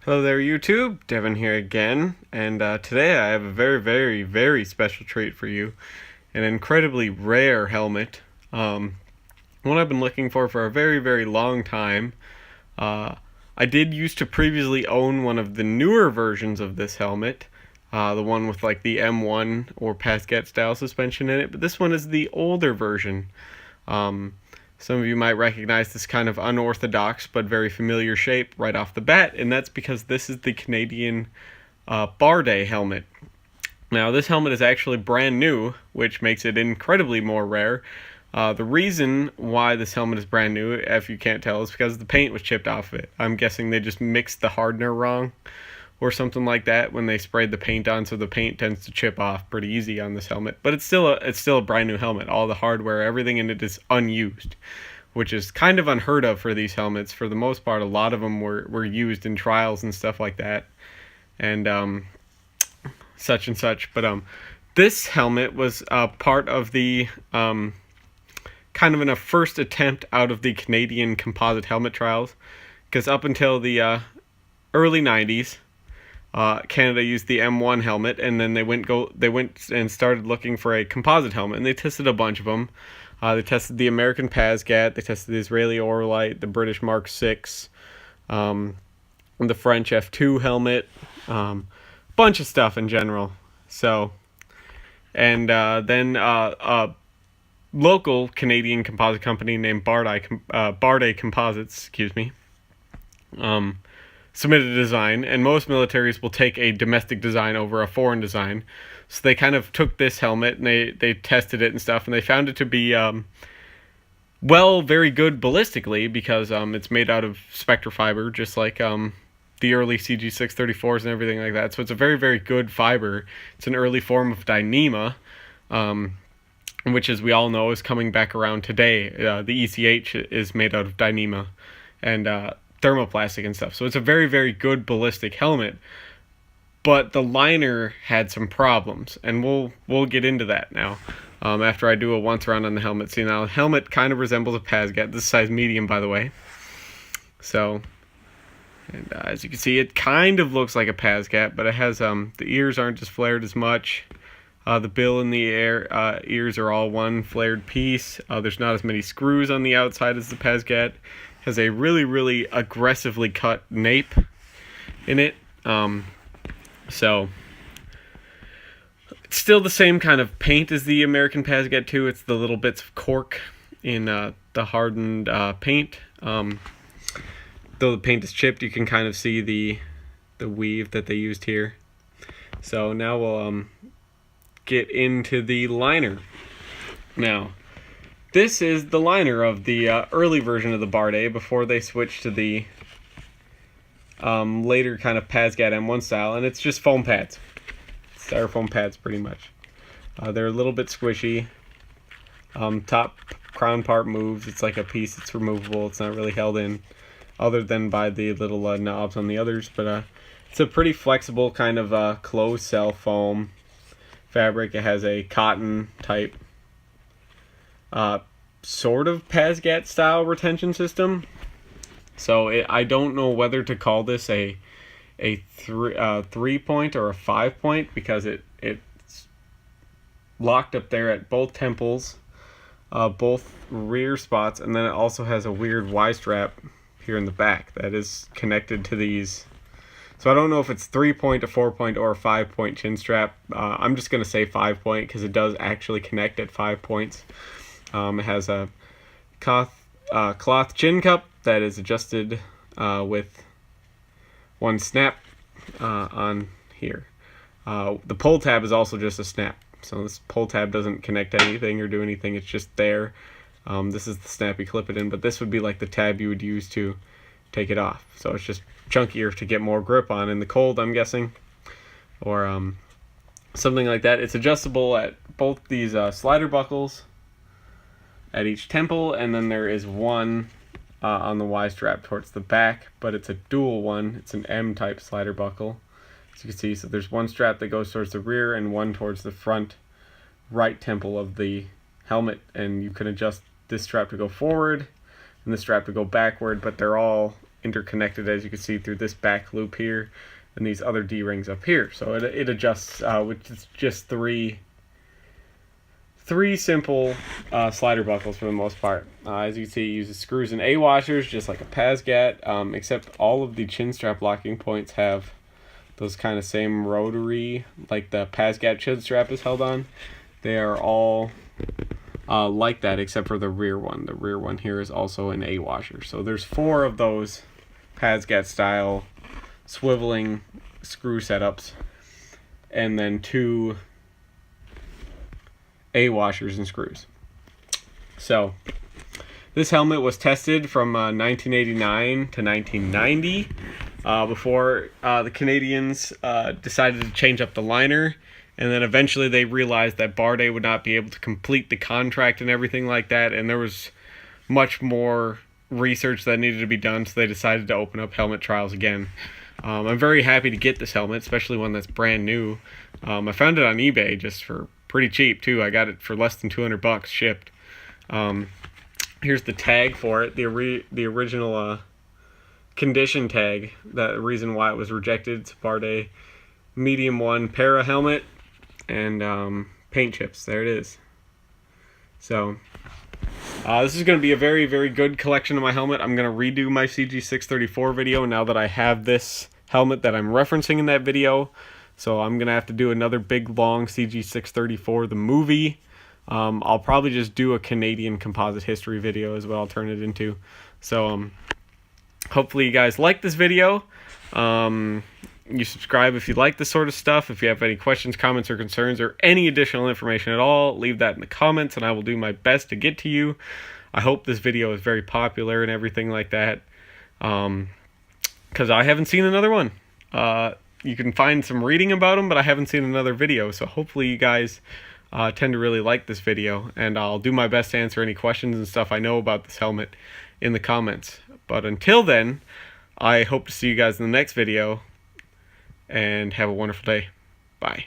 Hello there, YouTube. Devin here again, and today I have a very special treat for you. An incredibly rare helmet. One I've been looking for a very long time. Uh, I did used to previously own one of the newer versions of this helmet. The one with like the M1 or Pascat style suspension in it, but this one is the older version. Um, some of you might recognize this kind of unorthodox but very familiar shape right off the bat, and that's because this is the Canadian barrday helmet. Now, this helmet is actually brand new, which makes it incredibly more rare. The reason why this helmet is brand new, if you can't tell, is because the paint was chipped off of it. I'm guessing they just mixed the hardener wrong or something like that when they sprayed the paint on, so the paint tends to chip off pretty easy on this helmet. But it's still a brand new helmet. All the hardware, everything in it is unused, which is kind of unheard of for these helmets. For the most part, a lot of them were used in trials and stuff like that, and such and such. But this helmet was part of the kind of in a first attempt out of the Canadian composite helmet trials, because up until the early 90s, Canada used the M1 helmet, and then they went and started looking for a composite helmet, and they tested a bunch of them. They tested the American Pasgat, they tested the Israeli Orlite, the British Mark 6, the French F2 helmet, bunch of stuff in general. So, and then a local Canadian composite company named barrday Composites, submitted a design, and most militaries will take a domestic design over a foreign design. So they kind of took this helmet and they tested it and stuff, and they found it to be very good ballistically, because it's made out of spectra fiber, just like the early CG634s and everything like that. So it's a very good fiber. It's an early form of Dyneema, which, as we all know, is coming back around today. The ECH is made out of Dyneema and thermoplastic and stuff. So it's a very good ballistic helmet. But the liner had some problems, and we'll get into that now. After I do a once around on the helmet. See, now the helmet kind of resembles a Pasgat. This is size medium, by the way. So, and as you can see, it kind of looks like a Pasgat, but it has the ears aren't just flared as much. The bill and the ears are all one flared piece. There's not as many screws on the outside as the Pasgat. Has a really aggressively cut nape in it. So it's still the same kind of paint as the American Pasgat 2. It's the little bits of cork in the hardened paint. Though the paint is chipped, you can kind of see the weave that they used here. So now we'll get into the liner. Now, this is the liner of the early version of the barrday before they switched to the later kind of Pasgat M1 style, and it's just foam pads. Styrofoam pads, pretty much. They're a little bit squishy. Top crown part moves. It's like a piece that's removable. It's not really held in other than by the little knobs on the others, but it's a pretty flexible kind of closed cell foam fabric. It has a cotton type sort of Pasgat style retention system. So I don't know whether to call this a 3-point or a 5-point, because it's locked up there at both temples, both rear spots, and then it also has a weird Y strap here in the back that is connected to these. So I don't know if it's 3-point, a 4-point, or a 5-point chin strap. I'm just gonna say 5-point because it does actually connect at 5 points. It has a cloth chin cup that is adjusted with one snap on here. The pull tab is also just a snap, so this pull tab doesn't connect to anything or do anything. It's just there. This is the snap you clip it in, but this would be like the tab you would use to take it off. So it's just chunkier to get more grip on in the cold, I'm guessing, or something like that. It's adjustable at both these slider buckles at each temple, and then there is one on the Y strap towards the back, but it's a dual one. It's an M type slider buckle, as you can see. So there's one strap that goes towards the rear and one towards the front right temple of the helmet, and you can adjust this strap to go forward and this strap to go backward, but they're all interconnected, as you can see, through this back loop here and these other D-rings up here. So it adjusts with just three simple slider buckles for the most part. As you can see, it uses screws and A-washers just like a PASGAT, except all of the chin strap locking points have those kind of same rotary, like the PASGAT chin strap is held on. They are all like that except for the rear one. The rear one here is also an A-washer. So there's 4 of those PASGAT style swiveling screw setups, and then 2 A-washers and screws. So this helmet was tested from 1989 to 1990 before the Canadians decided to change up the liner, and then eventually they realized that Barrday would not be able to complete the contract and everything like that, and there was much more research that needed to be done, so they decided to open up helmet trials again. I'm very happy to get this helmet, especially one that's brand new. I found it on eBay just for pretty cheap too. I got it for less than $200 shipped. Here's the tag for it, the original condition tag. The reason why it was rejected. It's a Barrday medium 1 para helmet and paint chips. There it is. So this is going to be a very, very good collection of my helmet. I'm going to redo my CG634 video now that I have this helmet that I'm referencing in that video. So I'm going to have to do another big, long CG634, the movie. I'll probably just do a Canadian composite history video is what I'll turn it into. So hopefully you guys like this video. You subscribe if you like this sort of stuff. If you have any questions, comments, or concerns, or any additional information at all, leave that in the comments, and I will do my best to get to you. I hope this video is very popular and everything like that, because I haven't seen another one. You can find some reading about them, but I haven't seen another video, so hopefully you guys tend to really like this video, and I'll do my best to answer any questions and stuff I know about this helmet in the comments. But until then, I hope to see you guys in the next video, and have a wonderful day. Bye.